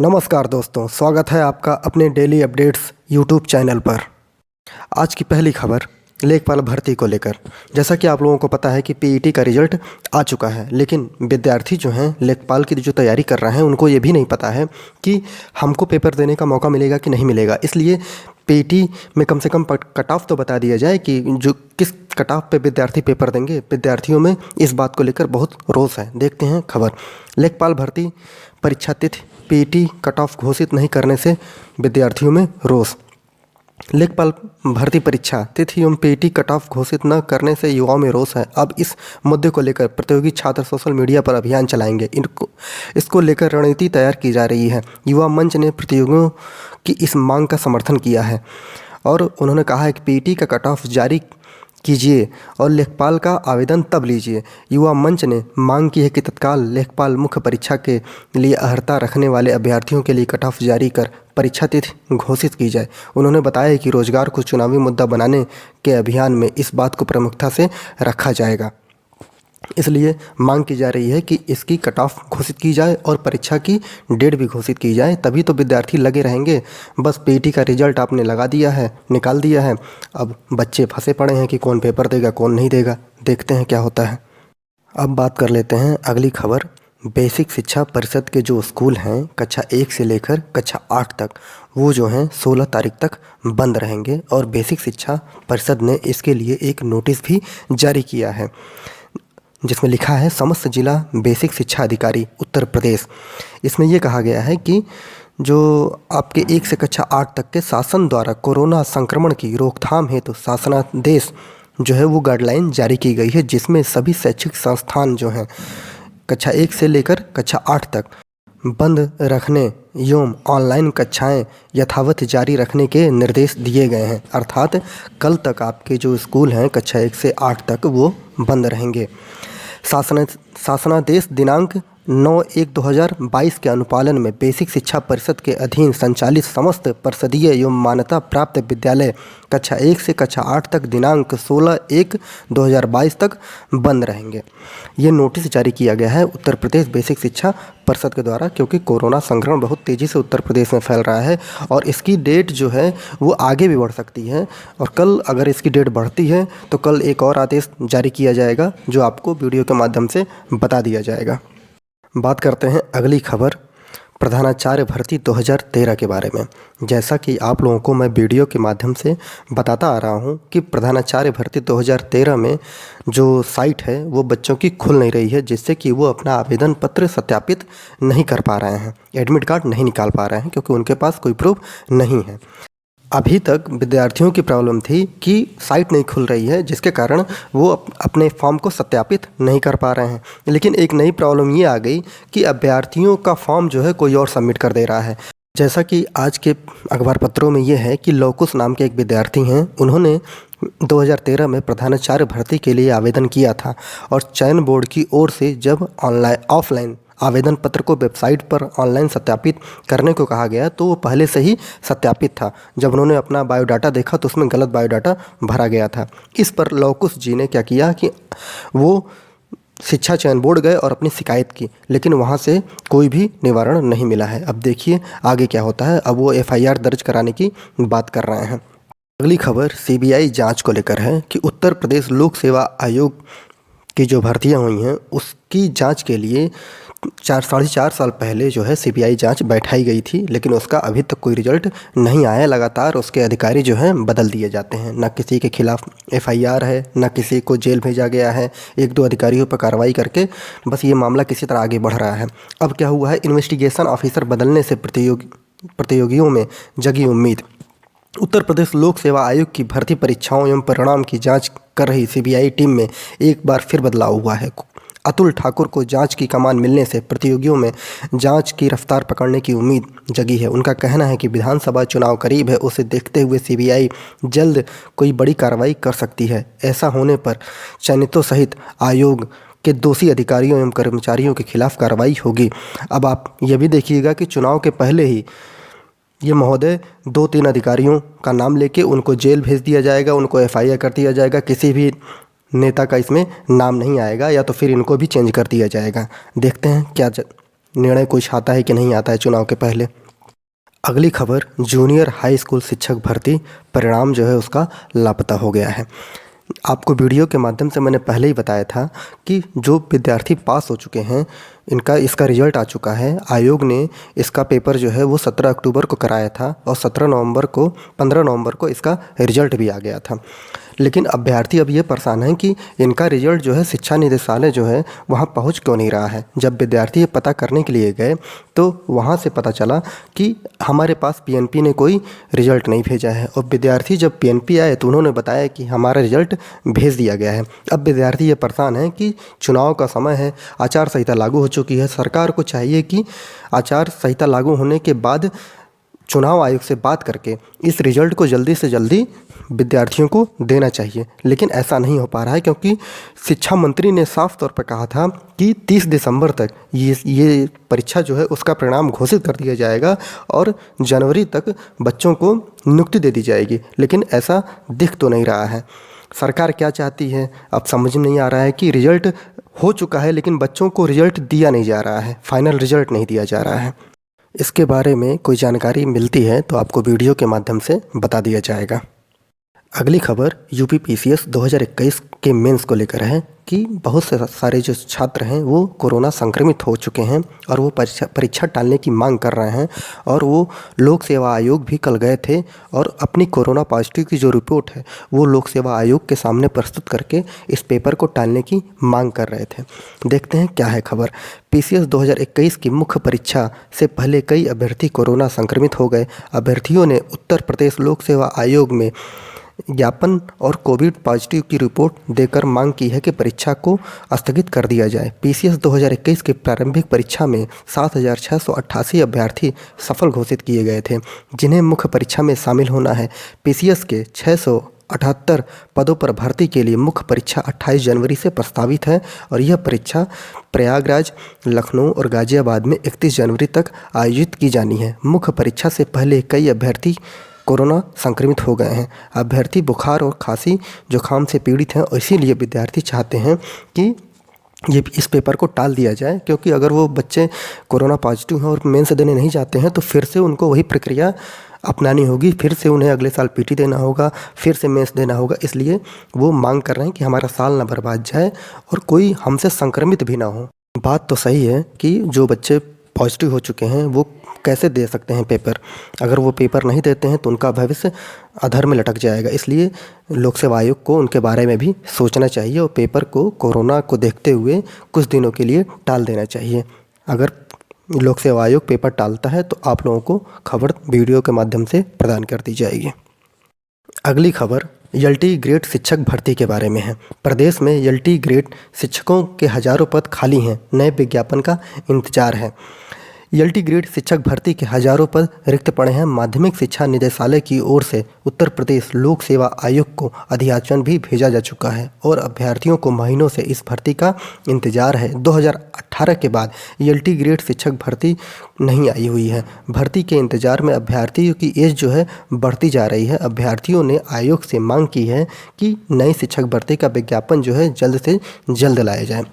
नमस्कार दोस्तों, स्वागत है आपका अपने डेली अपडेट्स यूट्यूब चैनल पर। आज की पहली खबर लेखपाल भर्ती को लेकर। जैसा कि आप लोगों को पता है कि पीईटी का रिजल्ट आ चुका है, लेकिन विद्यार्थी जो हैं लेखपाल की जो तैयारी कर रहे हैं उनको ये भी नहीं पता है कि हमको पेपर देने का मौका मिलेगा कि नहीं मिलेगा। इसलिए पीईटी में कम से कम कट ऑफ तो बता दिया जाए कि जो किस कट ऑफ पे विद्यार्थी पेपर देंगे। विद्यार्थियों में इस बात को लेकर बहुत रोष है। देखते हैं खबर। लेखपाल भर्ती परीक्षा तिथि पीईटी कट ऑफ घोषित नहीं करने से विद्यार्थियों में रोष। लेखपाल भर्ती परीक्षा तिथि एवं पीईटी कट ऑफ घोषित न करने से युवाओं में रोष है। अब इस मुद्दे को लेकर प्रतियोगी छात्र सोशल मीडिया पर अभियान चलाएंगे। इसको लेकर रणनीति तैयार की जा रही है। युवा मंच ने प्रतियोगियों की इस मांग का समर्थन किया है और उन्होंने कहा है कि पीईटी का कट ऑफ जारी कीजिए और लेखपाल का आवेदन तब लीजिए। युवा मंच ने मांग की है कि तत्काल लेखपाल मुख्य परीक्षा के लिए अर्हता रखने वाले अभ्यर्थियों के लिए कट ऑफ जारी कर परीक्षा तिथि घोषित की जाए। उन्होंने बताया कि रोजगार को चुनावी मुद्दा बनाने के अभियान में इस बात को प्रमुखता से रखा जाएगा। इसलिए मांग की जा रही है कि इसकी कट ऑफ घोषित की जाए और परीक्षा की डेट भी घोषित की जाए, तभी तो विद्यार्थी लगे रहेंगे। बस पीईटी का रिजल्ट आपने लगा दिया है, निकाल दिया है, अब बच्चे फंसे पड़े हैं कि कौन पेपर देगा कौन नहीं देगा। देखते हैं क्या होता है। अब बात कर लेते हैं अगली खबर। बेसिक शिक्षा परिषद के जो स्कूल हैं कक्षा 1 से लेकर कक्षा 8 तक, वो जो हैं 16 तारीख तक बंद रहेंगे और बेसिक शिक्षा परिषद ने इसके लिए एक नोटिस भी जारी किया है जिसमें लिखा है समस्त जिला बेसिक शिक्षा अधिकारी उत्तर प्रदेश। इसमें यह कहा गया है कि जो आपके 1 से कक्षा 8 तक के शासन द्वारा कोरोना संक्रमण की रोकथाम हेतु शासनादेश जो है वो गाइडलाइन जारी की गई है, जिसमें सभी शैक्षिक संस्थान जो हैं कक्षा 1 से लेकर कक्षा 8 तक बंद रखने एवं ऑनलाइन कक्षाएं यथावत जारी रखने के निर्देश दिए गए हैं। अर्थात कल तक आपके जो स्कूल हैं कक्षा 1 से 8 तक वो बंद रहेंगे। शासनादेश दिनांक 9/1/2022 के अनुपालन में बेसिक शिक्षा परिषद के अधीन संचालित समस्त परिषदीय एवं मान्यता प्राप्त विद्यालय कक्षा 1 से कक्षा 8 तक दिनांक 16/1/2022 तक बंद रहेंगे। ये नोटिस जारी किया गया है उत्तर प्रदेश बेसिक शिक्षा परिषद के द्वारा, क्योंकि कोरोना संक्रमण बहुत तेज़ी से उत्तर प्रदेश में फैल रहा है और इसकी डेट जो है वो आगे भी बढ़ सकती है। और कल अगर इसकी डेट बढ़ती है तो कल एक और आदेश जारी किया जाएगा जो आपको वीडियो के माध्यम से बता दिया जाएगा। बात करते हैं अगली खबर प्रधानाचार्य भर्ती 2013 के बारे में। जैसा कि आप लोगों को मैं वीडियो के माध्यम से बताता आ रहा हूं कि प्रधानाचार्य भर्ती 2013 में जो साइट है वो बच्चों की खुल नहीं रही है, जिससे कि वो अपना आवेदन पत्र सत्यापित नहीं कर पा रहे हैं, एडमिट कार्ड नहीं निकाल पा रहे हैं क्योंकि उनके पास कोई प्रूफ नहीं है। अभी तक विद्यार्थियों की प्रॉब्लम थी कि साइट नहीं खुल रही है, जिसके कारण वो अपने फॉर्म को सत्यापित नहीं कर पा रहे हैं। लेकिन एक नई प्रॉब्लम ये आ गई कि अभ्यर्थियों का फॉर्म जो है कोई और सबमिट कर दे रहा है। जैसा कि आज के अखबार पत्रों में ये है कि लौकुश नाम के एक विद्यार्थी हैं, उन्होंने 2013 में प्रधानाचार्य भर्ती के लिए आवेदन किया था और चयन बोर्ड की ओर से जब ऑफलाइन आवेदन पत्र को वेबसाइट पर ऑनलाइन सत्यापित करने को कहा गया तो वो पहले से ही सत्यापित था। जब उन्होंने अपना बायोडाटा देखा तो उसमें गलत बायोडाटा भरा गया था। इस पर लौकुश जी ने क्या किया कि वो शिक्षा चयन बोर्ड गए और अपनी शिकायत की, लेकिन वहाँ से कोई भी निवारण नहीं मिला है। अब देखिए आगे क्या होता है। अब वो FIR दर्ज कराने की बात कर रहे हैं। अगली खबर CBI जाँच को लेकर है कि उत्तर प्रदेश लोक सेवा आयोग की जो भर्तियाँ हुई हैं उसकी जाँच के लिए 4-4.5 साल पहले जो है CBI जांच बैठाई गई थी, लेकिन उसका अभी तक कोई रिजल्ट नहीं आया। लगातार उसके अधिकारी जो हैं बदल दिए जाते हैं, न किसी के खिलाफ FIR है, न किसी को जेल भेजा गया है। 1-2 अधिकारियों पर कार्रवाई करके बस ये मामला किसी तरह आगे बढ़ रहा है। अब क्या हुआ है, इन्वेस्टिगेशन ऑफिसर बदलने से प्रतियोगियों में जगी उम्मीद। उत्तर प्रदेश लोक सेवा आयोग की भर्ती परीक्षाओं एवं परिणाम की जाँच कर रही CBI टीम में एक बार फिर बदलाव हुआ है। अतुल ठाकुर को जांच की कमान मिलने से प्रतियोगियों में जांच की रफ्तार पकड़ने की उम्मीद जगी है। उनका कहना है कि विधानसभा चुनाव करीब है, उसे देखते हुए CBI जल्द कोई बड़ी कार्रवाई कर सकती है। ऐसा होने पर चयनितों सहित आयोग के दोषी अधिकारियों एवं कर्मचारियों के खिलाफ कार्रवाई होगी। अब आप ये भी देखिएगा कि चुनाव के पहले ही ये महोदय 2-3 अधिकारियों का नाम लेके उनको जेल भेज दिया जाएगा, उनको FIR कर दिया जाएगा, किसी भी नेता का इसमें नाम नहीं आएगा या तो फिर इनको भी चेंज कर दिया जाएगा। देखते हैं क्या निर्णय कुछ आता है कि नहीं आता है चुनाव के पहले। अगली खबर, जूनियर हाई स्कूल शिक्षक भर्ती परिणाम जो है उसका लापता हो गया है। आपको वीडियो के माध्यम से मैंने पहले ही बताया था कि जो विद्यार्थी पास हो चुके हैं इसका रिजल्ट आ चुका है। आयोग ने इसका पेपर जो है वो 17 अक्टूबर को कराया था और 15 नवंबर को इसका रिजल्ट भी आ गया था। लेकिन अभ्यर्थी अब ये परेशान हैं कि इनका रिजल्ट जो है शिक्षा निदेशालय जो है वहाँ पहुँच क्यों नहीं रहा है। जब विद्यार्थी ये पता करने के लिए गए तो वहाँ से पता चला कि हमारे पास पीएनपी ने कोई रिजल्ट नहीं भेजा है। और विद्यार्थी जब पीएनपी आए तो उन्होंने बताया कि हमारा रिजल्ट भेज दिया गया है। अब विद्यार्थी ये परेशान है कि चुनाव का समय है, आचार संहिता लागू हो चुकी है। सरकार को चाहिए कि आचार संहिता लागू होने के बाद चुनाव आयोग से बात करके इस रिजल्ट को जल्दी से जल्दी विद्यार्थियों को देना चाहिए। लेकिन ऐसा नहीं हो पा रहा है क्योंकि शिक्षा मंत्री ने साफ तौर पर कहा था कि 30 दिसंबर तक ये परीक्षा जो है उसका परिणाम घोषित कर दिया जाएगा और जनवरी तक बच्चों को नियुक्ति दे दी जाएगी। लेकिन ऐसा दिख तो नहीं रहा है। सरकार क्या चाहती है अब समझ नहीं आ रहा है कि रिजल्ट हो चुका है लेकिन बच्चों को रिजल्ट दिया नहीं जा रहा है, फाइनल रिजल्ट नहीं दिया जा रहा है। इसके बारे में कोई जानकारी मिलती है तो आपको वीडियो के माध्यम से बता दिया जाएगा। अगली खबर यूपी पीसीएस 2021 के मेंस को लेकर है कि बहुत से सारे जो छात्र हैं वो कोरोना संक्रमित हो चुके हैं और वो परीक्षा टालने की मांग कर रहे हैं। और वो लोक सेवा आयोग भी कल गए थे और अपनी कोरोना पॉजिटिव की जो रिपोर्ट है वो लोक सेवा आयोग के सामने प्रस्तुत करके इस पेपर को टालने की मांग कर रहे थे। देखते हैं क्या है खबर। पीसीएस 2021 की मुख्य परीक्षा से पहले कई अभ्यर्थी कोरोना संक्रमित हो गए। अभ्यर्थियों ने उत्तर प्रदेश लोक सेवा आयोग में ज्ञापन और कोविड पॉजिटिव की रिपोर्ट देकर मांग की है कि परीक्षा को स्थगित कर दिया जाए। पीसीएस 2021 की प्रारंभिक परीक्षा में 7,688 अभ्यर्थी सफल घोषित किए गए थे जिन्हें मुख्य परीक्षा में शामिल होना है। पीसीएस के 678 पदों पर भर्ती के लिए मुख्य परीक्षा 28 जनवरी से प्रस्तावित है और यह परीक्षा प्रयागराज, लखनऊ और गाजियाबाद में 31 जनवरी तक आयोजित की जानी है। मुख्य परीक्षा से पहले कई अभ्यर्थी कोरोना संक्रमित हो गए हैं। अभ्यर्थी बुखार और खांसी जुकाम से पीड़ित हैं और इसीलिए विद्यार्थी चाहते हैं कि इस पेपर को टाल दिया जाए क्योंकि अगर वो बच्चे कोरोना पॉजिटिव हैं और मेंस देने नहीं जाते हैं तो फिर से उनको वही प्रक्रिया अपनानी होगी, फिर से उन्हें अगले साल पीटी देना होगा, फिर से मेंस देना होगा। इसलिए वो मांग कर रहे हैं कि हमारा साल ना बर्बाद जाए और कोई हमसे संक्रमित भी ना हो। बात तो सही है कि जो बच्चे पॉजिटिव हो चुके हैं वो कैसे दे सकते हैं पेपर। अगर वो पेपर नहीं देते हैं तो उनका भविष्य अधर में लटक जाएगा। इसलिए लोक सेवा आयोग को उनके बारे में भी सोचना चाहिए और पेपर को कोरोना को देखते हुए कुछ दिनों के लिए टाल देना चाहिए। अगर लोक सेवा आयोग पेपर टालता है तो आप लोगों को खबर वीडियो के माध्यम से प्रदान कर दी जाएगी। अगली खबर एलटी ग्रेड शिक्षक भर्ती के बारे में है। प्रदेश में एलटी ग्रेड शिक्षकों के हज़ारों पद खाली हैं, नए विज्ञापन का इंतजार है। एलटी ग्रेड शिक्षक भर्ती के हज़ारों पद रिक्त पड़े हैं। माध्यमिक शिक्षा निदेशालय की ओर से उत्तर प्रदेश लोक सेवा आयोग को अधियाचन भी भेजा जा चुका है और अभ्यर्थियों को महीनों से इस भर्ती का इंतजार है। 2018 के बाद एलटी ग्रेड शिक्षक भर्ती नहीं आई हुई है। भर्ती के इंतजार में अभ्यर्थियों की एज जो है बढ़ती जा रही है। अभ्यर्थियों ने आयोग से मांग की है कि नई शिक्षक भर्ती का विज्ञापन जो है जल्द से जल्द लाया जाए।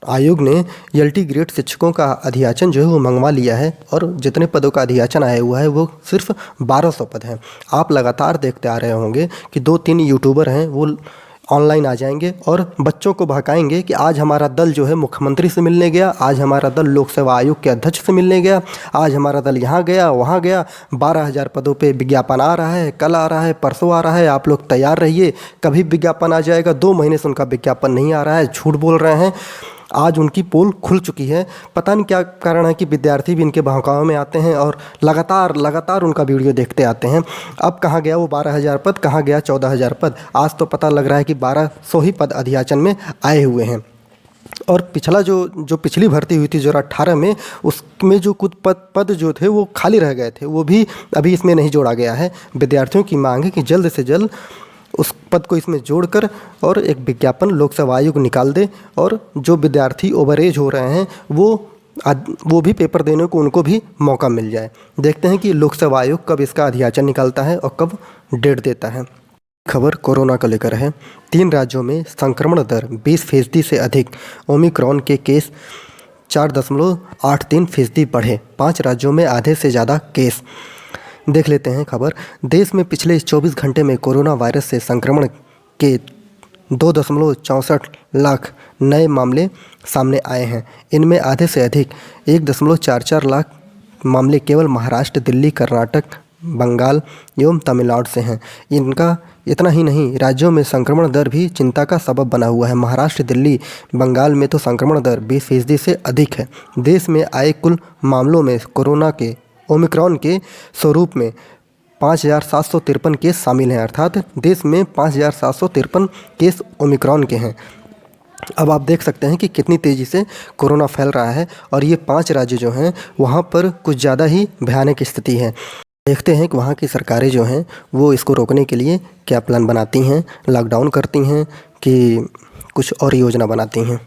आयोग ने एलटी ग्रेड शिक्षकों का अधियाचन जो है वो मंगवा लिया है और जितने पदों का अधियाचन आया हुआ है वो सिर्फ 1200 पद हैं। आप लगातार देखते आ रहे होंगे कि 2-3 यूट्यूबर हैं वो ऑनलाइन आ जाएंगे और बच्चों को भड़काएंगे कि आज हमारा दल जो है मुख्यमंत्री से मिलने गया, आज हमारा दल लोक सेवा आयोग के अध्यक्ष से मिलने गया, आज हमारा दल यहाँ गया वहाँ गया, 12,000 पदों पे विज्ञापन आ रहा है, कल आ रहा है, परसों आ रहा है, आप लोग तैयार रहिए, कभी विज्ञापन आ जाएगा। 2 महीने से उनका विज्ञापन नहीं आ रहा है, झूठ बोल रहे हैं। आज उनकी पोल खुल चुकी है। पता नहीं क्या कारण है कि विद्यार्थी भी इनके बहकावे में आते हैं और लगातार उनका वीडियो देखते आते हैं। अब कहाँ गया वो 12,000 पद, कहाँ गया 14,000 पद। आज तो पता लग रहा है कि 1200 ही पद अधियाचन में आए हुए हैं। और पिछला जो पिछली भर्ती हुई थी 2018 में, उसमें जो कुछ पद जो थे वो खाली रह गए थे, वो भी अभी इसमें नहीं जोड़ा गया है। विद्यार्थियों की मांग है कि जल्द से जल्द उस पद को इसमें जोड़कर और एक विज्ञापन लोक सेवा आयोग निकाल दे और जो विद्यार्थी ओवर एज हो रहे हैं वो भी पेपर देने को उनको भी मौका मिल जाए। देखते हैं कि लोक सेवा आयोग कब इसका अधियाचन निकालता है और कब डेट देता है। खबर कोरोना को लेकर है। 3 राज्यों में संक्रमण दर 20% से अधिक। ओमिक्रॉन के केस 4.83% बढ़े। 5 राज्यों में आधे से ज़्यादा केस। देख लेते हैं खबर। देश में पिछले 24 घंटे में कोरोना वायरस से संक्रमण के 2.64 लाख नए मामले सामने आए हैं। इनमें आधे से अधिक 1.44 लाख मामले केवल महाराष्ट्र, दिल्ली, कर्नाटक, बंगाल एवं तमिलनाडु से हैं। इनका इतना ही नहीं, राज्यों में संक्रमण दर भी चिंता का सबब बना हुआ है। महाराष्ट्र, दिल्ली, बंगाल में तो संक्रमण दर 20% से अधिक है। देश में आए कुल मामलों में कोरोना के ओमिक्रॉन के स्वरूप में 5,753 केस शामिल हैं, अर्थात देश में 5,753 केस ओमिक्रॉन के हैं। अब आप देख सकते हैं कि कितनी तेज़ी से कोरोना फैल रहा है और ये 5 राज्य जो हैं वहाँ पर कुछ ज़्यादा ही भयानक स्थिति है। देखते हैं कि वहाँ की सरकारें जो हैं वो इसको रोकने के लिए क्या प्लान बनाती हैं, लॉकडाउन करती हैं कि कुछ और योजना बनाती हैं।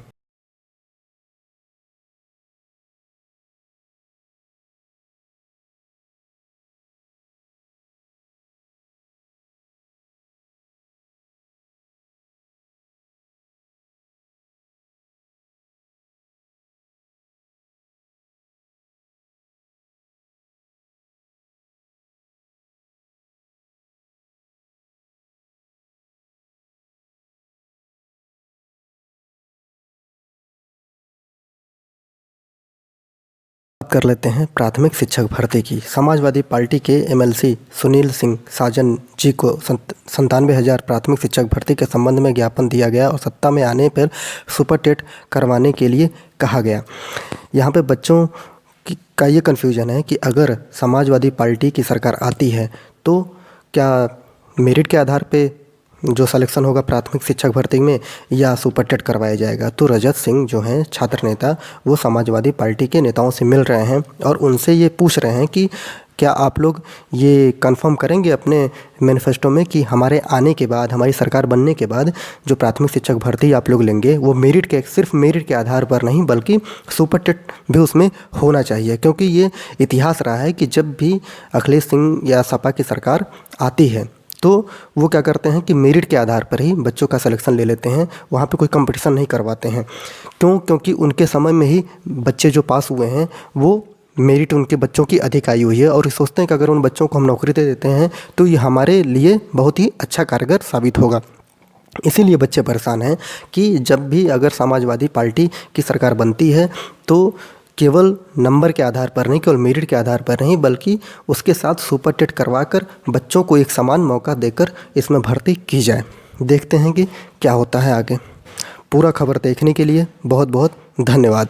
बात कर लेते हैं प्राथमिक शिक्षक भर्ती की। समाजवादी पार्टी के एमएलसी सुनील सिंह साजन जी को 97,000 प्राथमिक शिक्षक भर्ती के संबंध में ज्ञापन दिया गया और सत्ता में आने पर सुपर टेट करवाने के लिए कहा गया। यहाँ पे बच्चों का ये कन्फ्यूजन है कि अगर समाजवादी पार्टी की सरकार आती है तो क्या मेरिट के आधार पे जो सिलेक्शन होगा प्राथमिक शिक्षक भर्ती में या सुपर टेट करवाया जाएगा। तो रजत सिंह जो हैं छात्र नेता, वो समाजवादी पार्टी के नेताओं से मिल रहे हैं और उनसे ये पूछ रहे हैं कि क्या आप लोग ये कंफर्म करेंगे अपने मैनिफेस्टो में कि हमारे आने के बाद, हमारी सरकार बनने के बाद जो प्राथमिक शिक्षक भर्ती आप लोग लेंगे वो सिर्फ मेरिट के आधार पर नहीं बल्कि सुपर टेट भी उसमें होना चाहिए। क्योंकि ये इतिहास रहा है कि जब भी अखिलेश सिंह या सपा की सरकार आती है तो वो क्या करते हैं कि मेरिट के आधार पर ही बच्चों का सिलेक्शन ले लेते हैं, वहाँ पे कोई कंपटीशन नहीं करवाते हैं। क्योंकि उनके समय में ही बच्चे जो पास हुए हैं वो मेरिट उनके बच्चों की अधिक आई हुई है और सोचते हैं कि अगर उन बच्चों को हम नौकरी दे देते हैं तो ये हमारे लिए बहुत ही अच्छा कारगर साबित होगा। इसीलिए बच्चे परेशान हैं कि जब भी अगर समाजवादी पार्टी की सरकार बनती है तो केवल नंबर के आधार पर नहीं, केवल मेरिट के आधार पर नहीं बल्कि उसके साथ सुपर टेट करवाकर बच्चों को एक समान मौका देकर इसमें भर्ती की जाए। देखते हैं कि क्या होता है आगे। पूरा खबर देखने के लिए बहुत बहुत धन्यवाद।